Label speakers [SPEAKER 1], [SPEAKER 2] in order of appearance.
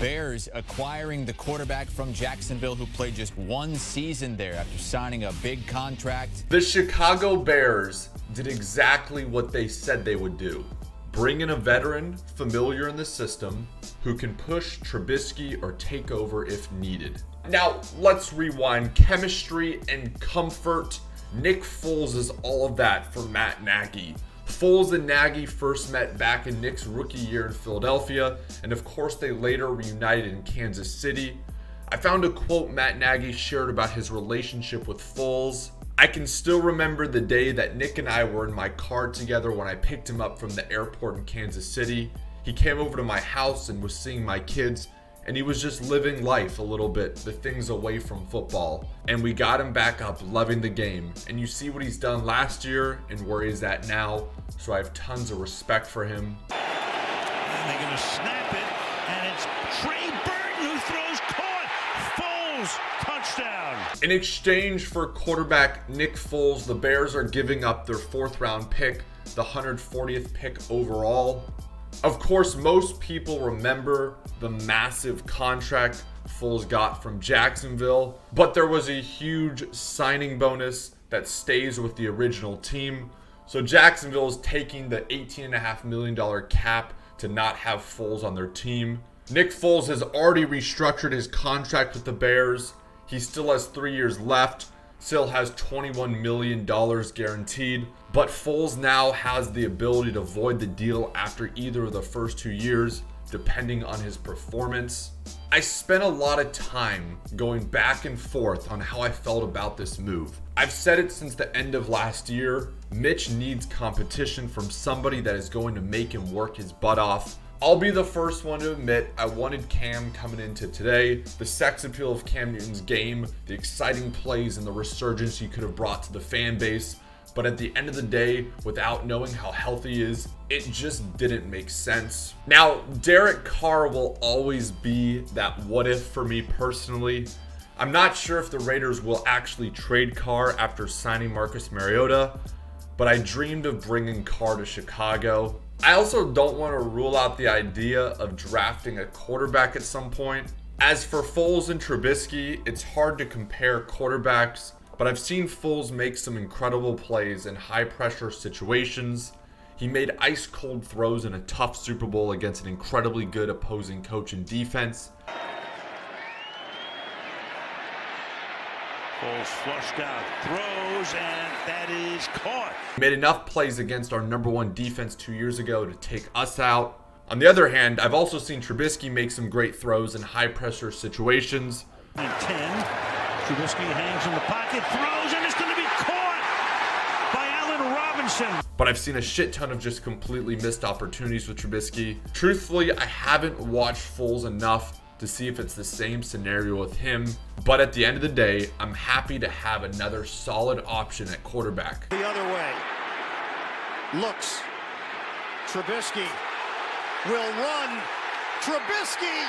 [SPEAKER 1] Bears acquiring the quarterback from Jacksonville who played just one season there after signing a big contract.
[SPEAKER 2] The Chicago Bears did exactly what they said they would do. Bring in a veteran familiar in the system who can push Trubisky or take over if needed. Now, let's rewind. Chemistry and comfort. Nick Foles is all of that for Matt Nagy. Foles and Nagy first met back in Nick's rookie year in Philadelphia, and of course they later reunited in Kansas City. I found a quote Matt Nagy shared about his relationship with Foles. I can still remember the day that Nick and I were in my car together when I picked him up from the airport in Kansas City. He came over to my house and was seeing my kids, and he was just living life a little bit, the things away from football. And we got him back up, loving the game. And you see what he's done last year and where he's at now. So I have tons of respect for him.
[SPEAKER 3] And they're going to snap it, and it's Trey Burton who throws caught. Foles, touchdown.
[SPEAKER 2] In exchange for quarterback Nick Foles, the Bears are giving up their 4th round pick, the 140th pick overall. Of course, most people remember the massive contract Foles got from Jacksonville, but there was a huge signing bonus that stays with the original team. So Jacksonville is taking the $18.5 million cap to not have Foles on their team. Nick Foles has already restructured his contract with the Bears. He still has 3 years left, still has $21 million guaranteed, but Foles now has the ability to void the deal after either of the first 2 years, depending on his performance. I spent a lot of time going back and forth on how I felt about this move. I've said it since the end of last year. Mitch needs competition from somebody that is going to make him work his butt off. I'll be the first one to admit I wanted Cam coming into today. The sex appeal of Cam Newton's game, the exciting plays, and the resurgence he could have brought to the fan base. But at the end of the day, without knowing how healthy he is, it just didn't make sense. Now, Derek Carr will always be that what if for me personally. I'm not sure if the Raiders will actually trade Carr after signing Marcus Mariota, but I dreamed of bringing Carr to Chicago. I also don't want to rule out the idea of drafting a quarterback at some point. As for Foles and Trubisky, it's hard to compare quarterbacks, but I've seen Foles make some incredible plays in high-pressure situations. He made ice-cold throws in a tough Super Bowl against an incredibly good opposing coach and defense.
[SPEAKER 3] Foles flushed out, throws, and that is caught.
[SPEAKER 2] He made enough plays against our #1 defense 2 years ago to take us out. On the other hand, I've also seen Trubisky make some great throws in high-pressure situations.
[SPEAKER 3] And 10, Trubisky hangs in the pocket, throws, and it's going to be caught by Allen Robinson.
[SPEAKER 2] But I've seen a shit ton of just completely missed opportunities with Trubisky. Truthfully, I haven't watched Foles enough to see if it's the same scenario with him. But at the end of the day, I'm happy to have another solid option at quarterback.
[SPEAKER 4] The other way. Looks. Trubisky will run. Trubisky